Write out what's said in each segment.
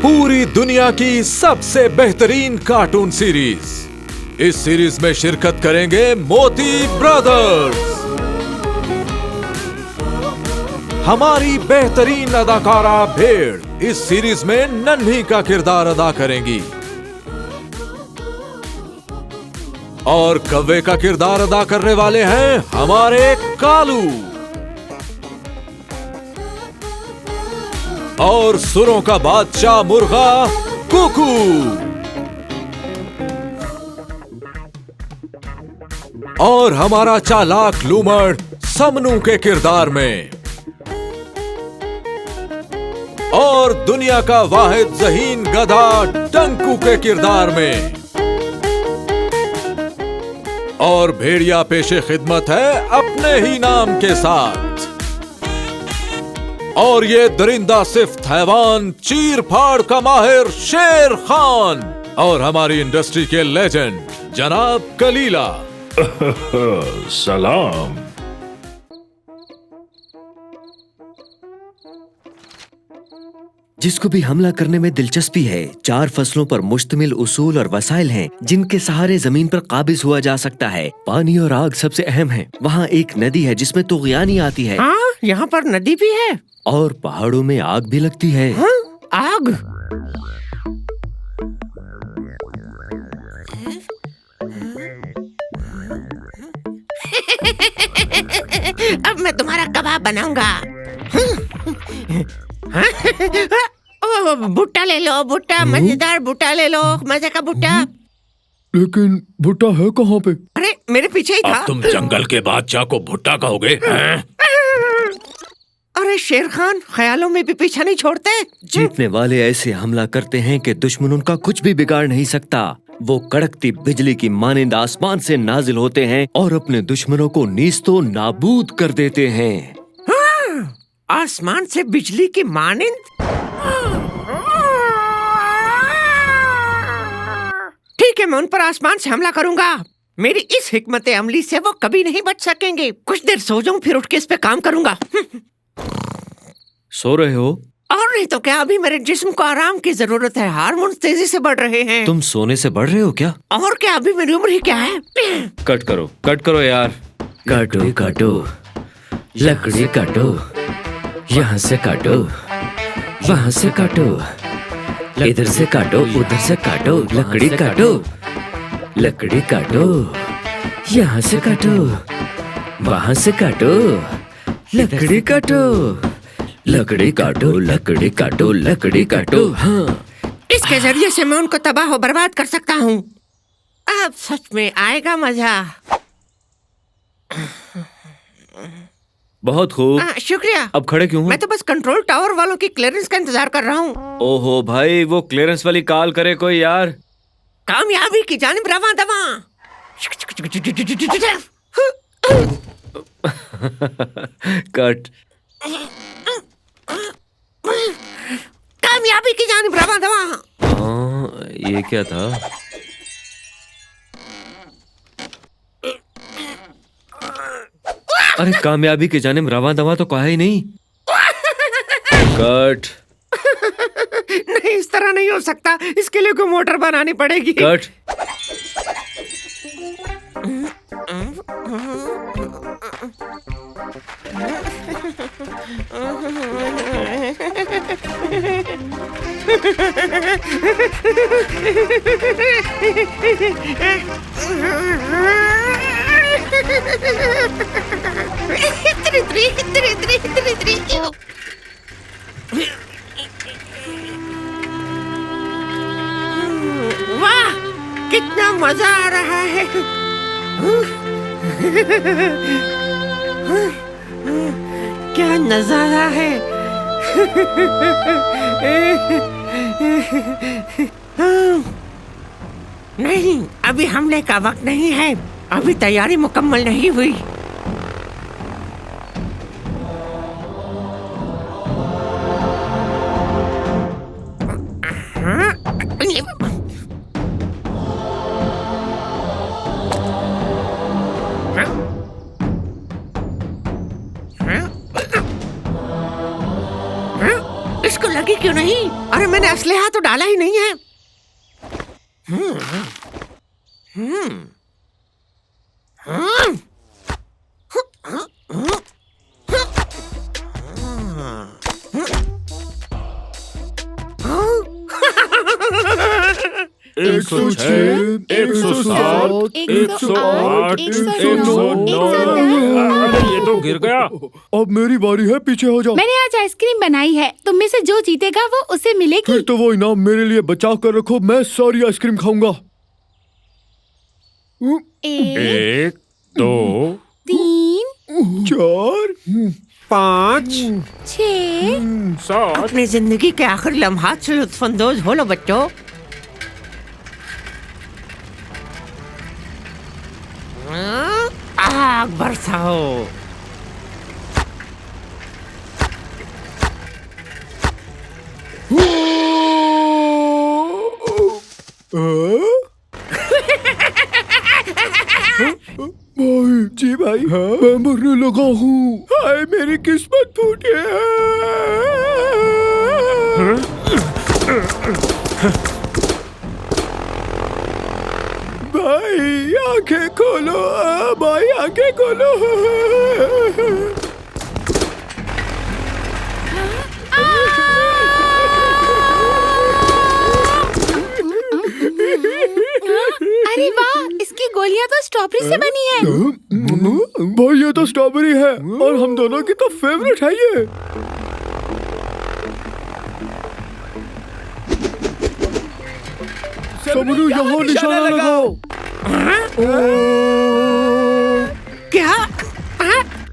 पूरी दुनिया की सबसे बेहतरीन कार्टून सीरीज। इस सीरीज में शिरकत करेंगे मोती ब्रदर्स। हमारी बेहतरीन अदाकारा भेड़ इस सीरीज में नन्ही का किरदार अदा करेंगी और कव्वे का किरदार अदा करने वाले हैं हमारे कालू। और सुरों का बादशाह मुर्गा कुकू। और हमारा चालाक लूमड़ समनू के किरदार में। और दुनिया का वाहिद ज़हीन गधा टंकू के किरदार में। और भेड़िया पेशे खिदमत है अपने ही नाम के साथ। और ये दरिंदा सिफ्त हैवान चीर फाड़ का माहिर शेर खान। और हमारी इंडस्ट्री के लेजेंड जनाब कलीला। सलाम। जिसको भी हमला करने में दिलचस्पी है, 4 फसलों पर मुश्तमिल उसूल और वसाइल हैं जिनके सहारे जमीन पर काबिज हुआ जा सकता है। पानी और आग सबसे अहम है। वहाँ एक नदी है जिसमें तुग़यानी आती है। हाँ, यहाँ पर नदी भी है। और पहाड़ों में आग भी लगती है। हाँ? आग? अब मैं तुम्हारा कबाब बनाऊंगा। भुट्टा ले लो, भुट्टा, मजेदार भुट्टा ले लो, मजे का भुट्टा। लेकिन भुट्टा है कहाँ पे? अरे मेरे पीछे ही था। अब तुम जंगल के बादशाह को भुट्टा कहोगे? अरे शेर खान, ख्यालों में भी पीछा नहीं छोड़ते। जीतने वाले ऐसे हमला करते हैं कि दुश्मन उनका कुछ भी बिगाड़ नहीं सकता। वो कड़कती बिजली की मानिंद आसमान से नाजिल होते हैं और अपने दुश्मनों को नीस्तो नाबूद कर देते हैं। हाँ, आसमान से बिजली की मानिंद। ठीक है, मैं उन पर आसमान से हमला करूंगा। मेरी इस हिकमत अमली से वो कभी नहीं बच सकेंगे। कुछ देर सो जाऊं, फिर उठ के इस पे काम करूंगा। सो रहे हो? और नहीं तो क्या, अभी मेरे जिस्म को आराम की जरूरत है। हार्मोन्स तेजी से बढ़ रहे हैं। तुम सोने से बढ़ रहे हो क्या? और क्या, अभी मेरी उम्र ही क्या है। कट करो यार। काटो काटो, लकड़ी काटो, यहाँ से काटो, वहाँ से काटो, इधर से काटो, उधर से काटो, लकड़ी काटो, लकड़ी काटो, यहाँ से काटो, वहाँ से काटो, लकड़ी काटो, लकड़ी काटो, लकड़ी काटो, लकड़ी काटो। हाँ, इसके जरिए से मैं उनको तबाह और बर्बाद कर सकता हूँ। अब सच में आएगा मजा। बहुत खूब। शुक्रिया। अब खड़े क्यों हो? मैं तो बस कंट्रोल टावर वालों की क्लियरेंस का इंतजार कर रहा हूँ। ओहो भाई, वो क्लियरेंस वाली कॉल करे कोई यार। कामयाबी की जानिब रवां दवां। कट। कामयाबी की जानिब रवां दवां। हाँ, ये क्या था? अरे कामयाबी की जानिब रवां दवा तो कहा ही नहीं। कट। नहीं, इस तरह नहीं हो सकता। इसके लिए कोई मोटर बनानी पड़ेगी। कट। वाह, कितना मजा आ रहा है। क्या नजारा है। नहीं, अभी हमले का वक्त नहीं है। अभी तैयारी मुकम्मल नहीं हुई। इसको लगी क्यों नहीं? अरे मैंने असलहा तो डाला ही नहीं है। एक सौ 107, 108, 109। अरे ये तो गिर गया। अब मेरी बारी है, पीछे हो जाओ। मैंने आज आइसक्रीम बनाई है, तुम में से जो जीतेगा वो उसे मिलेगी। फिर तो वो इनाम मेरे लिए बचा कर रखो, मैं सारी आइसक्रीम खाऊंगा। 1, 2, 3, 4, 5, 6। 7। अपनी जिंदगी के आखिरी लम्हात से लुत्फानंदोज हो लो बच्चों। आग बरसाओ। भाई जी भाई, मैं मरने लगा हूँ। हाय मेरी किस्मत फूटी है। भाई आंखें खोलो, भाई आंखें खोलो। अरे वाह, इसकी गोलियां तो स्ट्रॉबेरी से बनी है। भाई ये तो स्ट्रॉबेरी है और हम दोनों की तो फेवरेट है ये। समनू यहाँ निशाना लगाओ। क्या?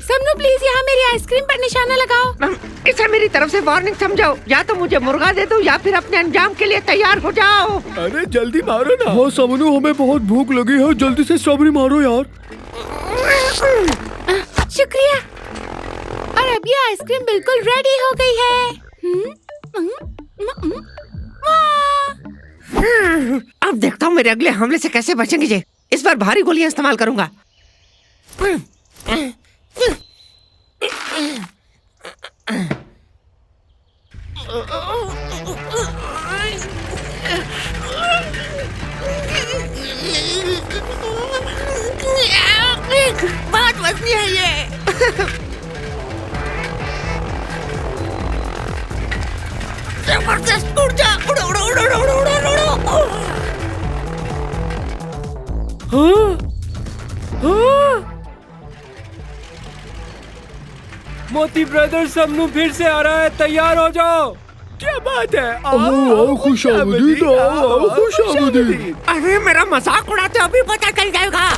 समनू प्लीज यहाँ मेरी आइसक्रीम पर निशाना लगाओ। इसे मेरी तरफ से वार्निंग समझो। या तो मुझे मुर्गा दे दो या फिर अपने अंजाम के लिए तैयार हो जाओ। अरे जल्दी मारो ना। हाँ समनू, हमें बहुत भूख लगी है, जल्दी से स्ट्रॉबेरी मारो यार। शुक्रिया। और अब ये आइसक्रीम बिल्कुल रेडी हो गई है। अब देखता हूँ मेरे अगले हमले से कैसे बचेंगे ये। इस बार भारी गोलियां इस्तेमाल करूंगा। बहुत वजनी है ये। जबरदस्त ऊर्जा। उड़ो उड़ो उड़ो उड़ो उड़ो उड़ो। मोती ब्रदर समनू फिर से आ रहा है, तैयार हो जाओ। क्या बात है? आओ खुशामदीद, आओ खुशामदीद। अरे मेरा मजाक उड़ाते अभी पता चल जाएगा।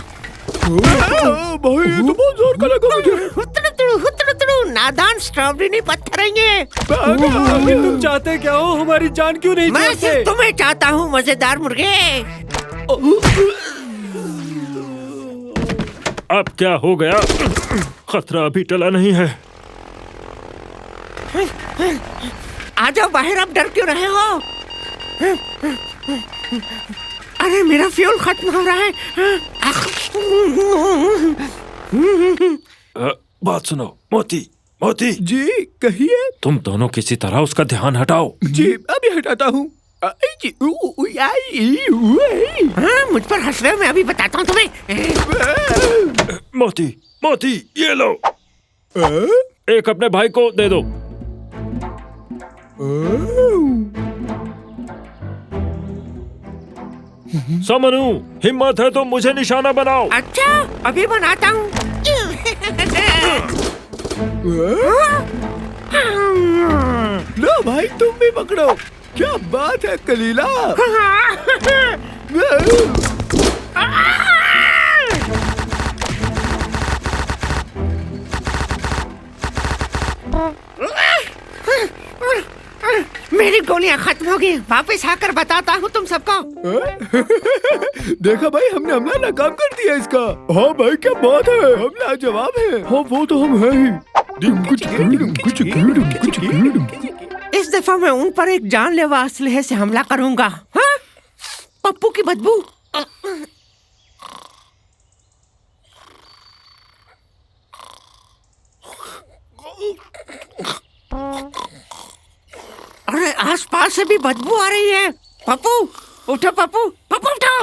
भाई ये तो बहुत जोर का लगा मुझे। हुतड़ू, नादान स्ट्रॉबेरी नहीं पत्थर हैं ये। आखिर तुम चाहते क्या हो? हमारी जान क्यों नहीं मैं चाहते? सिर्फ तुम्हें चाहता हूँ मजेदार मुर्गे। अब क्या हो गया? खतरा अभी टला नहीं है। आ जाओ बाहर, अब डर क्यों रहे हो? अरे मेरा फ्यूल खत्म हो रहा है। बात सुनो मोती, मोती जी कहिए। तुम दोनों किसी तरह उसका ध्यान हटाओ। जी अभी हटाता हूँ। हाँ, मुझ पर हंस रहे हो, मैं अभी बताता हूँ तुम्हें। मोती, मोती ये लो। एक अपने भाई को दे दो। समनू, हिम्मत है तो मुझे निशाना बनाओ। अच्छा, अभी बनाता हूँ। लो भाई तुम भी पकड़ो। क्या बात है कलीला। मेरी गोलियां खत्म हो गई। वापस आकर बताता हूँ तुम सबको। देखा भाई, हमने हमला नाकाम कर दिया इसका। हाँ भाई क्या बात है, हम लाजवाब है। हाँ वो तो हम है ही। इस दफा मैं उन पर एक जानलेवा असलहे से हमला करूंगा। हाँ? पप्पू की बदबू। आसपास से भी बदबू आ रही है। पप्पू उठो, पप्पू पप्पू उठो।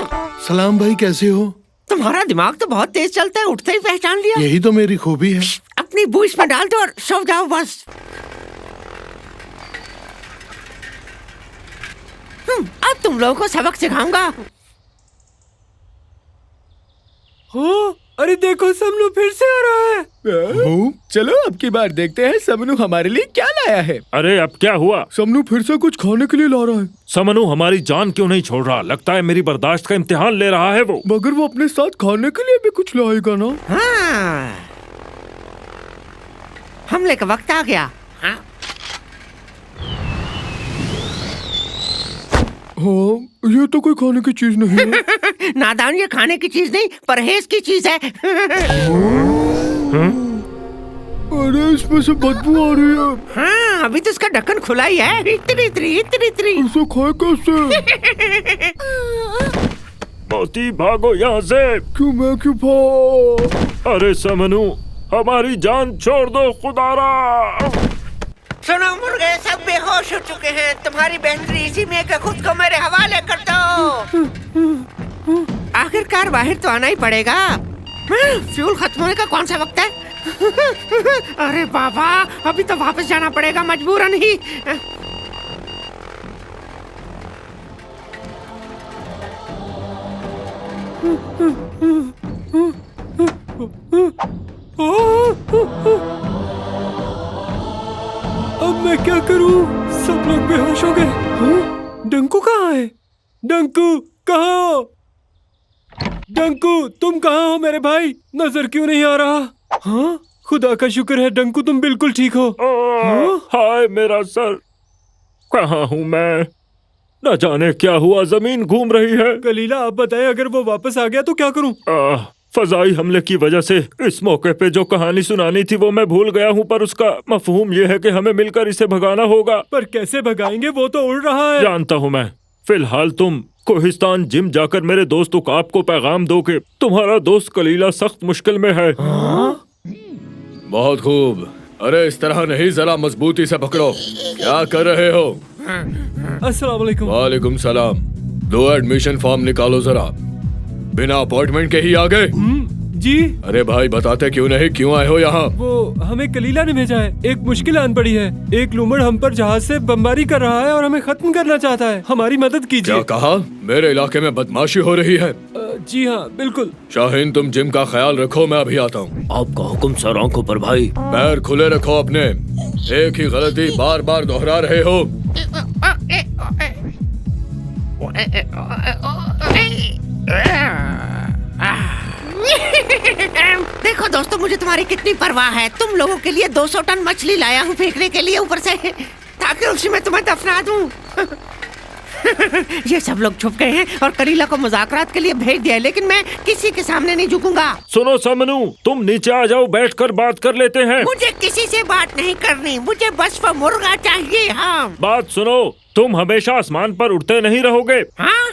सलाम भाई, कैसे हो? तुम्हारा दिमाग तो बहुत तेज चलता है, उठते ही पहचान लिया। यही तो मेरी खूबी है। अपनी बूझ में डाल दो और सो जाओ बस। अब तुम लोगों को सबक सिखाऊंगा। हाँ, अरे देखो समनू फिर से आ रहा है। चलो अब की बार देखते हैं समनू हमारे लिए क्या लाया है। अरे अब क्या हुआ? समनू फिर से कुछ खाने के लिए ला रहा है। समनू हमारी जान क्यों नहीं छोड़ रहा? लगता है मेरी बर्दाश्त का इम्तिहान ले रहा है वो। मगर वो अपने साथ खाने के लिए भी कुछ लाएगा ना। हाँ, हमले का वक्त आ गया। हाँ? हाँ, ये तो कोई खाने की चीज नहीं है। नादान, ये खाने की चीज नहीं, परहेज की चीज है। अरे इसमें से बदबू आ रही है। हाँ, अभी तो इसका ढक्कन खुला ही है। इतनी इसे खाए कैसे? मोती भागो यहाँ से। क्यों मैं क्यों भाग? अरे समनू हमारी जान छोड़ दो खुदारा। सुनो मुर्गे, सब बेहोश हो चुके हैं। तुम्हारी बेहतरी इसी में कि खुद को मेरे हवाले कर दो। आखिरकार बाहर तो आना ही पड़ेगा। फ्यूल खत्म होने का कौन सा वक्त है? अरे बाबा, अभी तो वापस जाना पड़ेगा मजबूरन ही। अब मैं क्या करूं? सब लोग बेहोश हो गए। हाँ? डंकू कहाँ है? डंकू कहाँ हो? डंकू तुम कहाँ हो मेरे भाई? नजर क्यों नहीं आ रहा? हाँ, खुदा का शुक्र है डंकू तुम बिल्कुल ठीक हो। हाँ? हाय मेरा सर, कहाँ हूँ मैं? न जाने क्या हुआ, जमीन घूम रही है। कलीला आप बताएं, अगर वो वापस आ गया तो क्या करूं? फजाई हमले की वजह से इस मौके पे जो कहानी सुनानी थी वो मैं भूल गया हूँ, पर उसका मफहूम ये है कि हमें मिलकर इसे भगाना होगा। पर कैसे भगाएंगे? वो तो उड़ रहा है। जानता हूँ मैं। फिलहाल तुम कोहिस्तान जिम जाकर मेरे दोस्त उकाब को पैगाम दो कि तुम्हारा दोस्त कलीला सख्त मुश्किल में है। बहुत खूब। अरे इस तरह नहीं, जरा मजबूती से पकड़ो। क्या कर रहे हो? अस्सलाम वालेकुम। वालेकुम सलाम। 2 एडमिशन फॉर्म निकालो जरा। बिना अपॉइंटमेंट के ही आ गए? जी। अरे भाई बताते क्यों नहीं, क्यों आए हो यहाँ? वो हमें कलीला ने भेजा है। एक मुश्किल आन पड़ी है। एक लूमड़ हम पर जहाज से बमबारी कर रहा है और हमें खत्म करना चाहता है। हमारी मदद कीजिए। क्या कहा? मेरे इलाके में बदमाशी हो रही है? जी हाँ बिल्कुल। शाहीन तुम जिम का ख्याल रखो, मैं अभी आता हूँ। आपका हुक्म सर आंखों पर भाई। पैर खुले रखो अपने। एक ही गलती बार बार दोहरा रहे हो। देखो दोस्तों, मुझे तुम्हारी कितनी परवाह है। तुम लोगों के लिए 200 टन मछली लाया हूँ फेंकने के लिए ऊपर से, ताकि उसी में तुम्हें दफना दूं। ये सब लोग छुप गए हैं और कलीला को मुज़ाकरात के लिए भेज दिया है, लेकिन मैं किसी के सामने नहीं झुकूंगा। सुनो समनू, तुम नीचे आ जाओ, बैठकर बात कर लेते हैं। मुझे किसी से बात नहीं करनी, मुझे बस वो मुर्गा चाहिए। हाँ बात सुनो, तुम हमेशा आसमान पर उड़ते नहीं रहोगे। हाँ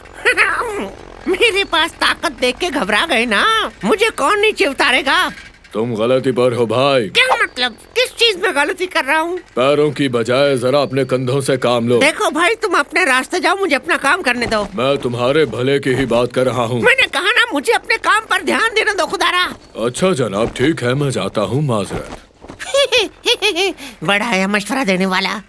मेरे पास ताकत देख के घबरा गए ना। मुझे कौन नीचे उतारेगा? तुम गलती पर हो भाई। क्या मतलब? किस चीज में गलती कर रहा हूँ? पैरों की बजाय जरा अपने कंधों से काम लो। देखो भाई, तुम अपने रास्ते जाओ, मुझे अपना काम करने दो। मैं तुम्हारे भले की ही बात कर रहा हूँ। मैंने कहा ना, मुझे अपने काम पर ध्यान देने दो खुदारा। अच्छा जनाब, ठीक है, मैं जाता हूँ, माजरत। बड़ा है मशवरा देने वाला।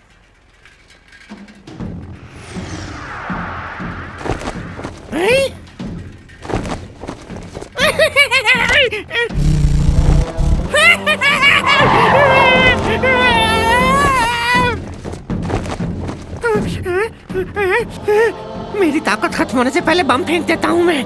मेरी ताकत खत्म होने से पहले बम फेंक देता हूँ मैं।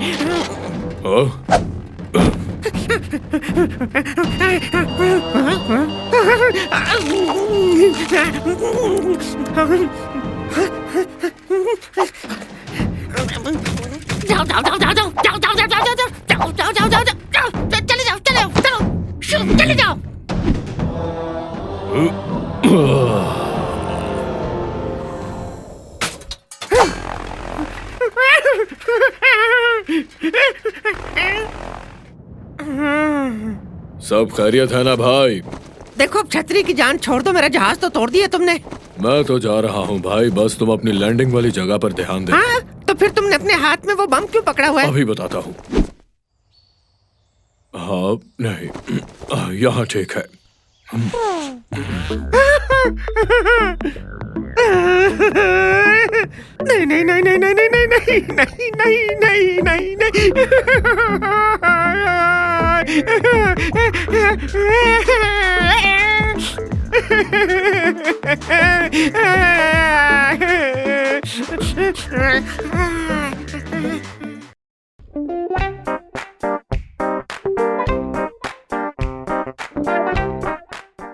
जाओ जाओ जाओ जाओ जाओ जाओ जाओ जाओ जाओ जाओ जाओ जाओ जाओ जाओ, चले जाओ चले चलो चले जाओ। सब खैरियत है ना भाई? देखो, अब छतरी की जान छोड़ दो, मेरा जहाज तो तोड़ दिया तुमने। मैं तो जा रहा हूँ भाई, बस तुम अपनी लैंडिंग वाली जगह पर ध्यान दे। हाँ, तो फिर तुमने अपने हाथ में वो बम क्यों पकड़ा हुआ है? अभी बताता हूँ। हाँ नहीं, यहाँ ठीक है। नहीं नहीं नहीं नहीं नहीं नहीं नहीं नहीं नहीं नहीं नहीं नहीं